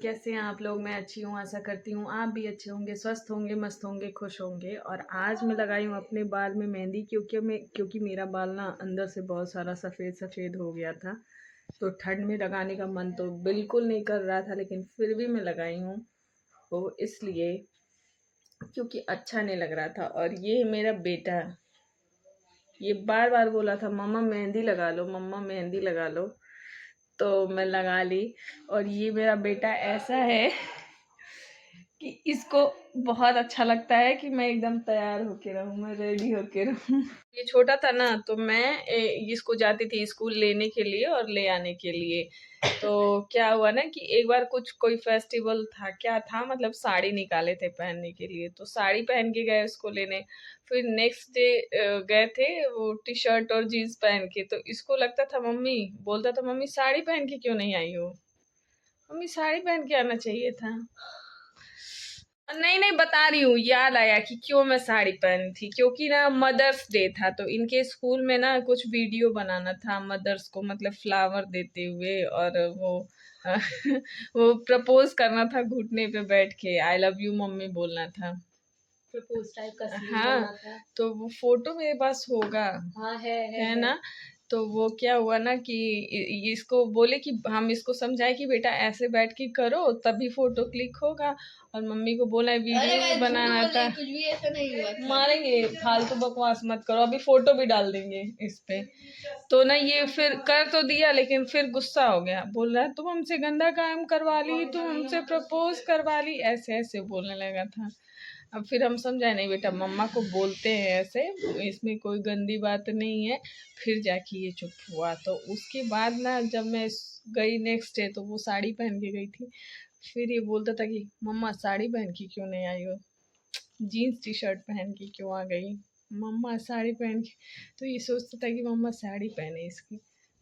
कैसे हैं आप लोग। मैं अच्छी हूँ, आशा करती हूँ आप भी अच्छे होंगे, स्वस्थ होंगे, मस्त होंगे, खुश होंगे। और आज मैं लगाई हूँ अपने बाल में मेहंदी, क्योंकि मेरा बाल ना अंदर से बहुत सारा सफ़ेद सफ़ेद हो गया था। तो ठंड में लगाने का मन तो बिल्कुल नहीं कर रहा था, लेकिन फिर भी मैं लगाई हूँ वो इसलिए क्योंकि अच्छा नहीं लग रहा था। और ये मेरा बेटा, ये बार बार बोला था मम्मा मेहंदी लगा लो, मम्मा मेहंदी लगा लो, तो मैं लगा ली। और ये मेरा बेटा ऐसा है कि इसको बहुत अच्छा लगता है कि मैं एकदम तैयार होके रहूं, मैं रेडी होके रहूं। ये छोटा था ना, तो मैं इसको जाती थी स्कूल लेने के लिए और ले आने के लिए। तो क्या हुआ ना कि एक बार कोई फेस्टिवल था, क्या था मतलब साड़ी निकाले थे पहनने के लिए, तो साड़ी पहन के गए उसको लेने। फिर नेक्स्ट डे गए थे वो टी शर्ट और जीन्स पहन के। तो इसको लगता था, मम्मी बोलता था मम्मी साड़ी पहन के क्यों नहीं आई हो, मम्मी साड़ी पहन के आना चाहिए था। नहीं नहीं, बता रही हूँ, याद आया कि क्यों मैं साड़ी पहनी थी। क्योंकि ना मदर्स डे था, तो इनके स्कूल में ना कुछ वीडियो बनाना था मदर्स को, मतलब फ्लावर देते हुए, और वो वो प्रपोज करना था घुटने पे बैठ के, आई लव यू मम्मी बोलना था, प्रपोज टाइप का सीन करना था। तो वो फोटो मेरे पास होगा। हाँ है ना। तो वो क्या हुआ ना कि इसको बोले कि हम इसको समझाए कि बेटा ऐसे बैठ के करो तभी फोटो क्लिक होगा। और मम्मी को बोला वीडियो भी बनाना था। कुछ भी ऐसा नहीं हुआ था। मारेंगे, फालतू बकवास मत करो, अभी फोटो भी डाल देंगे इस पे। तो ना ये फिर कर तो दिया, लेकिन फिर गुस्सा हो गया, बोल रहा है तुम हमसे गंदा काम करवा ली, तुम हमसे प्रपोज करवा ली, ऐसे ऐसे बोलने लगा था। अब फिर हम समझाए नहीं बेटा, मम्मा को बोलते हैं ऐसे, इसमें कोई गंदी बात नहीं है। फिर जाके ये चुप हुआ। तो उसके बाद ना जब मैं गई नेक्स्ट डे, तो वो साड़ी पहन के गई थी। फिर ये बोलता था कि मम्मा साड़ी पहन के क्यों नहीं आई हो, जीन्स टी शर्ट पहन के क्यों आ गई, मम्मा साड़ी पहन के। तो ये सोचता था कि मम्मा साड़ी पहने इसकी।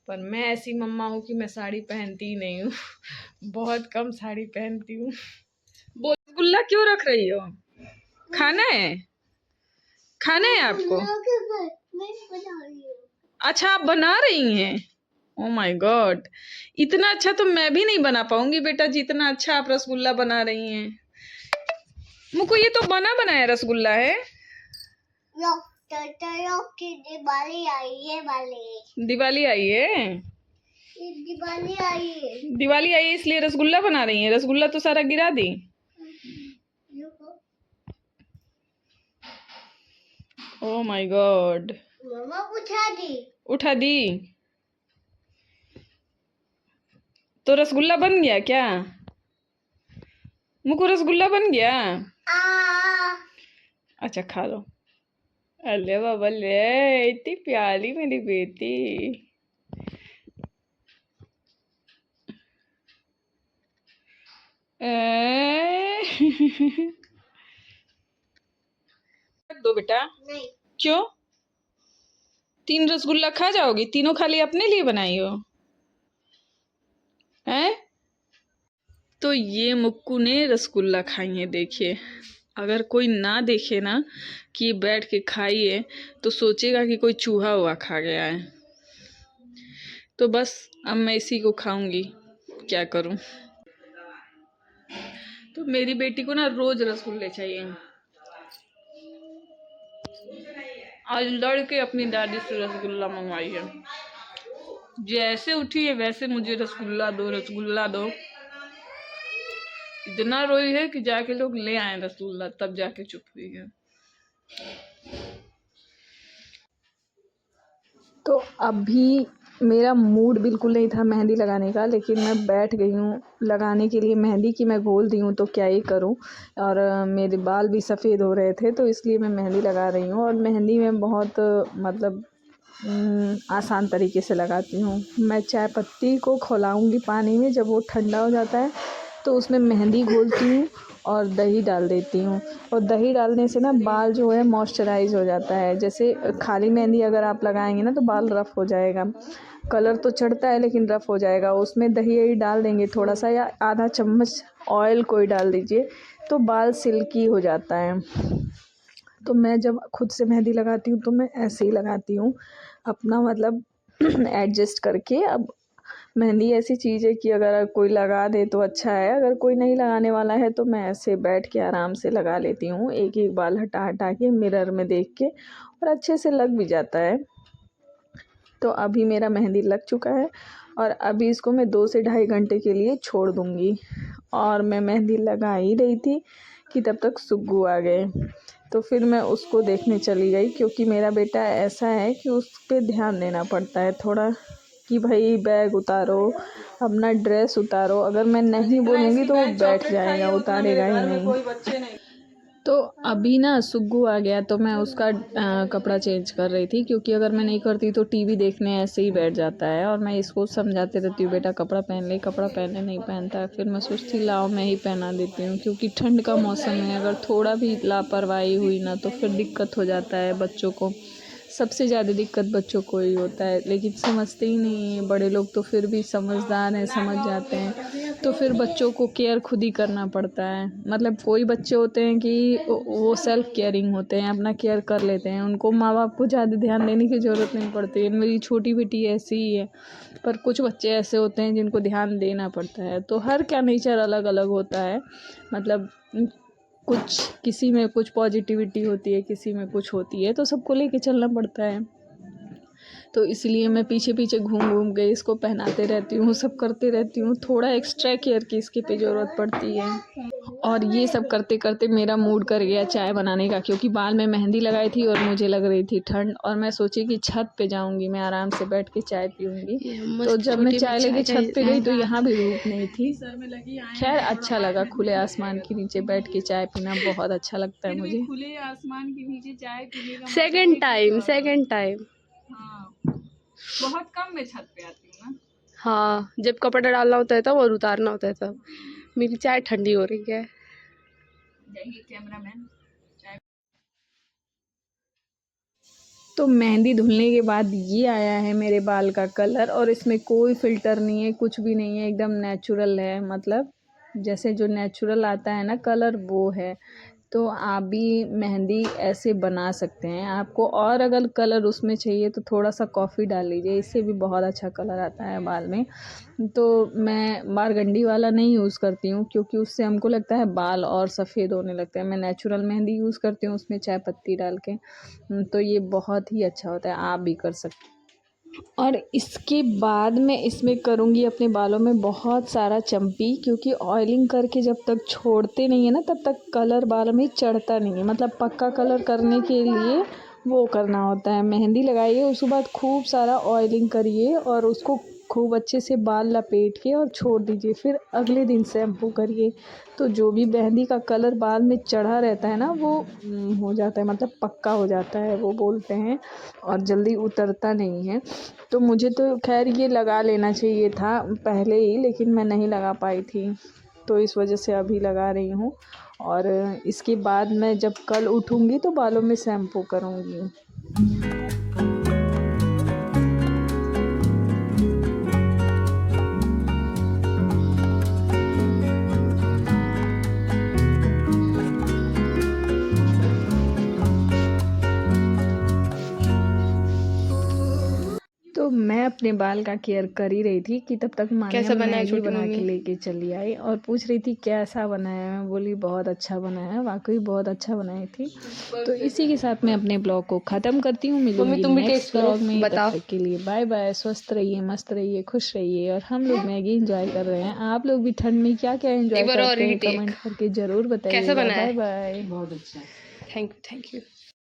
पर मैं ऐसी मम्मा हूँ कि मैं साड़ी पहनती ही नहीं हूँ। बहुत कम साड़ी पहनती हूँ। बोल, रसगुल्ला क्यों रख रही हो, खाना है, खाना है आपको। अच्छा आप बना रही हैं, ओ माय गॉड, इतना अच्छा तो मैं भी नहीं बना पाऊंगी बेटा, जितना अच्छा आप रसगुल्ला बना रही हैं। मुझको ये तो बना बनाया रसगुल्ला है। दिवाली आई है, दिवाली आई है, दिवाली आई है इसलिए रसगुल्ला बना रही हैं। रसगुल्ला तो सारा गिरा दी। ओ माय गॉड, मम्मा उठा दी तो रसगुल्ला बन गया क्या, मुझको रसगुल्ला बन गया। अच्छा खा लो। अले बाबा ले, इतनी प्यारी मेरी बेटी। दो बेटा। नहीं। क्यों, 3 रसगुल्ला खा जाओगी, तीनों खाली अपने लिए बनाई हो हैं। तो ये मुक्कू ने रसगुल्ला खाई है, देखिए। अगर कोई ना देखे ना कि बैठ के खाई है, तो सोचेगा कि कोई चूहा हुआ खा गया है। तो बस अब मैं इसी को खाऊंगी, क्या करूं। तो मेरी बेटी को ना रोज रसगुल्ले चाहिए। आज लड़के अपनी दादी से रसगुल्ला मंगवाई है, जैसे उठी है वैसे मुझे रसगुल्ला दो, रसगुल्ला दो। इतना रोई है कि जाके लोग ले आए रसगुल्ला, तब जाके चुप हुई है। तो अभी मेरा मूड बिल्कुल नहीं था मेहंदी लगाने का, लेकिन मैं बैठ गई हूँ लगाने के लिए मेहंदी की। मैं बोल दी हूँ तो क्या ही करूँ। और मेरे बाल भी सफ़ेद हो रहे थे, तो इसलिए मैं मेहंदी लगा रही हूँ। और मेहंदी में बहुत मतलब आसान तरीके से लगाती हूँ। मैं चाय पत्ती को खौलाऊँगी पानी में, जब वो ठंडा हो जाता है तो उसमें मेहंदी घोलती हूँ और दही डाल देती हूँ। और दही डालने से ना बाल जो है मॉइस्चराइज हो जाता है। जैसे खाली मेहंदी अगर आप लगाएंगे ना तो बाल रफ़ हो जाएगा, कलर तो चढ़ता है लेकिन रफ़ हो जाएगा। उसमें दही डाल देंगे थोड़ा सा, या आधा चम्मच ऑयल कोई डाल दीजिए, तो बाल सिल्की हो जाता है। तो मैं जब खुद से मेहंदी लगाती हूँ तो मैं ऐसे ही लगाती हूँ, अपना मतलब एडजस्ट करके। अब मेहंदी ऐसी चीज़ है कि अगर कोई लगा दे तो अच्छा है, अगर कोई नहीं लगाने वाला है तो मैं ऐसे बैठ के आराम से लगा लेती हूँ, एक एक बाल हटा हटा के मिरर में देख के, और अच्छे से लग भी जाता है। तो अभी मेरा मेहंदी लग चुका है और अभी इसको मैं 2 से ढाई घंटे के लिए छोड़ दूँगी। और मैं मेहंदी लगा ही रही थी कि तब तक सुग्गू आ गए। तो फिर मैं उसको देखने चली गई, क्योंकि मेरा बेटा ऐसा है कि उस पे ध्यान देना पड़ता है थोड़ा, कि भाई बैग उतारो, अपना ड्रेस उतारो। अगर मैं नहीं बोलूँगी तो वो बैठ जाएगा, उतारेगा ही नहीं। तो अभी ना सुग्गू आ गया तो मैं उसका कपड़ा चेंज कर रही थी, क्योंकि अगर मैं नहीं करती तो टीवी देखने ऐसे ही बैठ जाता है। और मैं इसको समझाते रहती हूँ, बेटा कपड़ा पहन ले, कपड़ा पहने नहीं पहनता है। फिर मैं सोचती लाओ मैं ही पहना देती हूँ, क्योंकि ठंड का मौसम है, अगर थोड़ा भी लापरवाही हुई ना तो फिर दिक्कत हो जाता है बच्चों को। सबसे ज़्यादा दिक्कत बच्चों को ही होता है, लेकिन समझते ही नहीं हैं। बड़े लोग तो फिर भी समझदार हैं, समझ जाते हैं। तो फिर बच्चों को केयर खुद ही करना पड़ता है। मतलब कोई बच्चे होते हैं कि वो सेल्फ केयरिंग होते हैं, अपना केयर कर लेते हैं, उनको माँ बाप को ज़्यादा ध्यान देने की ज़रूरत नहीं पड़ती है। मेरी छोटी बेटी ऐसी ही है। पर कुछ बच्चे ऐसे होते हैं जिनको ध्यान देना पड़ता है। तो हर का नेचर अलग अलग होता है। मतलब कुछ किसी में कुछ पॉजिटिविटी होती है, किसी में कुछ होती है, तो सबको लेके चलना पड़ता है। तो इसलिए मैं पीछे पीछे घूम घूम के इसको पहनाते रहती हूँ, सब करते रहती हूँ। थोड़ा एक्स्ट्रा केयर की इसकी पे ज़रूरत पड़ती है। और ये सब करते करते मेरा मूड कर गया चाय बनाने का, क्योंकि बाल में मेहंदी लगाई थी और मुझे लग रही थी ठंड, और मैं सोची कि छत पे जाऊंगी, मैं आराम से बैठ के चाय पीऊंगी। तो जब मैं चाय लेके छत पे गई तो यहाँ भी धूप नहीं थी। खैर अच्छा लगा, खुले आसमान के नीचे बैठ के चाय पीना बहुत अच्छा लगता है मुझे। खुले आसमान के नीचे चाय पीने का सेकंड टाइम। हाँ, बहुत कम मैं छत पे आती हूँ ना। हाँ, जब कपड़ा डालना होता है तब और उतारना होता है तब। मेरी चाय ठंडी हो रही है। कैमरामैन। तो मेहंदी धुलने के बाद ये आया है मेरे बाल का कलर, और इसमें कोई फ़िल्टर नहीं है, कुछ भी नहीं है, एकदम नेचुरल है। मतलब जैसे जो नेचुरल आता है ना कलर, वो है। तो आप भी मेहंदी ऐसे बना सकते हैं। आपको और अगर कलर उसमें चाहिए तो थोड़ा सा कॉफ़ी डाल लीजिए, इससे भी बहुत अच्छा कलर आता है बाल में। तो मैं बारगंडी वाला नहीं यूज़ करती हूँ, क्योंकि उससे हमको लगता है बाल और सफ़ेद होने लगते हैं। मैं नेचुरल मेहंदी यूज़ करती हूँ, उसमें चाय पत्ती डाल के। तो ये बहुत ही अच्छा होता है, आप भी कर सकते हैं। और इसके बाद मैं इसमें करूँगी अपने बालों में बहुत सारा चम्पी, क्योंकि ऑयलिंग करके जब तक छोड़ते नहीं है ना तब तक कलर बालों में चढ़ता नहीं है। मतलब पक्का कलर करने के लिए वो करना होता है, मेहंदी लगाइए, उसके बाद खूब सारा ऑयलिंग करिए और उसको खूब अच्छे से बाल लपेट के और छोड़ दीजिए, फिर अगले दिन शैम्पू करिए। तो जो भी मेहंदी का कलर बाल में चढ़ा रहता है ना वो हो जाता है, मतलब पक्का हो जाता है वो बोलते हैं, और जल्दी उतरता नहीं है। तो मुझे तो खैर ये लगा लेना चाहिए था पहले ही, लेकिन मैं नहीं लगा पाई थी, तो इस वजह से अभी लगा रही हूँ। और इसके बाद मैं जब कल उठूँगी तो बालों में शैम्पू करूँगी। तो मैं अपने बाल का केयर कर ही रही थी कि तब तक मानिया कैसा बना है मैगी छोटी बना के मम्मी? लेके चली आई और पूछ रही थी कैसा बना है। मैं बोली बहुत अच्छा बना है, वाकई बहुत अच्छा बनाई थी। तो इसी के साथ मैं अपने ब्लॉग को ख़त्म करती हूँ, मम्मी मिलूंगी तुम भी नेक्स्ट टेस्ट करो, ब्लॉग में। तब बताओ तक के लिए बाय बाय, स्वस्थ रहिए, मस्त रहिए, खुश रहिए। और हम लोग मैगी इंजॉय कर रहे हैं, आप लोग भी ठंड में क्या क्या एक इंजॉय बार और करते हैं रीटेक। कमेंट करके ज़रूर कैसा बताइएगा। बना है? Bye bye. Thank you.